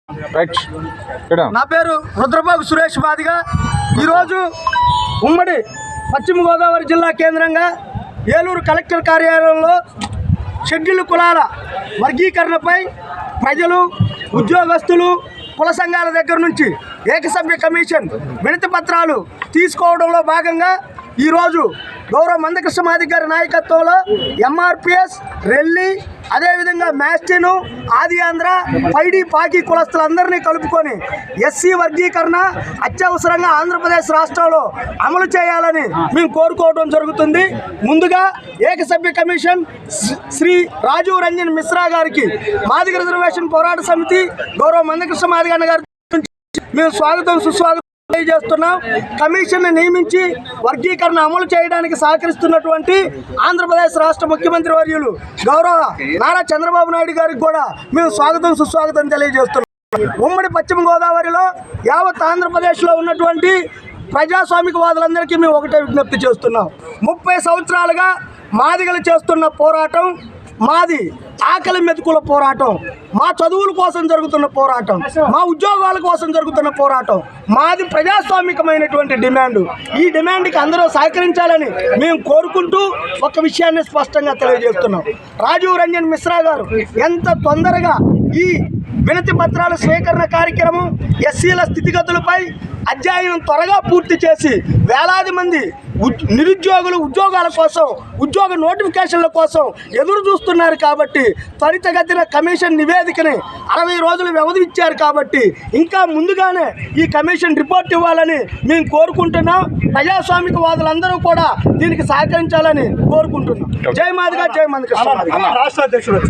నా పేరు రుద్రబాబు సురేష్ మాదిగా. ఈరోజు ఉమ్మడి పశ్చిమ గోదావరి జిల్లా కేంద్రంగా ఏలూరు కలెక్టర్ కార్యాలయంలో షెడ్యూల్ కులాల వర్గీకరణపై ప్రజలు, ఉద్యోగస్తులు, కుల సంఘాల దగ్గర నుంచి ఏకసభ్య కమిషన్ వినతి పత్రాలు తీసుకోవడంలో భాగంగా ఈరోజు గౌరవ మందకృష్ణ మాదిగ గారి నాయకత్వంలో ఎంఆర్పిఎస్, రెల్లి, అదేవిధంగా మ్యాస్టిను, ఆది ఆంధ్ర, పైడి, పాకి కులస్తులందరినీ కలుపుకొని ఎస్సీ వర్గీకరణ అత్యవసరంగా ఆంధ్రప్రదేశ్ రాష్ట్రంలో అమలు చేయాలని మేము కోరుకోవడం జరుగుతుంది. ముందుగా ఏకసభ్య కమిషన్ శ్రీ రాజీవ్ రంజన్ మిశ్రా గారికి మాదిగ రిజర్వేషన్ పోరాట సమితి గౌరవ మందకృష్ణ మాదిగ గారి మేము స్వాగతం సుస్వాగతం తెలియజేస్తున్నాం. కమిషన్ నియమించి వర్గీకరణ అమలు చేయడానికి సహకరిస్తున్నటువంటి ఆంధ్రప్రదేశ్ రాష్ట్ర ముఖ్యమంత్రి వర్యులు గౌరవ నారా చంద్రబాబు నాయుడు గారికి కూడా మేము స్వాగతం సుస్వాగతం తెలియజేస్తున్నాం. ఉమ్మడి పశ్చిమ గోదావరిలో యావత్ ఆంధ్రప్రదేశ్లో ఉన్నటువంటి ప్రజాస్వామికవాదులందరికీ మేము ఒకటే విజ్ఞప్తి చేస్తున్నాం. 30 సంవత్సరాలుగా మాదిగలు చేస్తున్న పోరాటం మాది ఆకలి మెతుకుల పోరాటం, మా చదువుల కోసం జరుగుతున్న పోరాటం, మా ఉద్యోగాల కోసం జరుగుతున్న పోరాటం, మాది ప్రజాస్వామికమైనటువంటి డిమాండ్. ఈ డిమాండ్కి అందరూ సహకరించాలని మేము కోరుకుంటూ ఒక విషయాన్ని స్పష్టంగా తెలియజేస్తున్నాం. రాజీవ్ రంజన్ మిశ్రా గారు ఎంత తొందరగా ఈ వినతి పత్రాల స్వీకరణ కార్యక్రమం, ఎస్సీల స్థితిగతులపై అధ్యయనం త్వరగా పూర్తి చేసి వేలాది మంది నిరుద్యోగులు ఉద్యోగాల కోసం, ఉద్యోగ నోటిఫికేషన్ల కోసం ఎదురు చూస్తున్నారు. కాబట్టి త్వరితగతిన కమిషన్ నివేదికని 60 రోజులు వ్యవధి ఇచ్చారు. కాబట్టి ఇంకా ముందుగానే ఈ కమిషన్ రిపోర్ట్ ఇవ్వాలని మేము కోరుకుంటున్నాం. ప్రజాస్వామికవాదులందరూ కూడా దీనికి సహకరించాలని కోరుకుంటున్నాం. జై మాదిగా, జై మందకృష్ణ. రాష్ట్ర అధ్యక్షుడు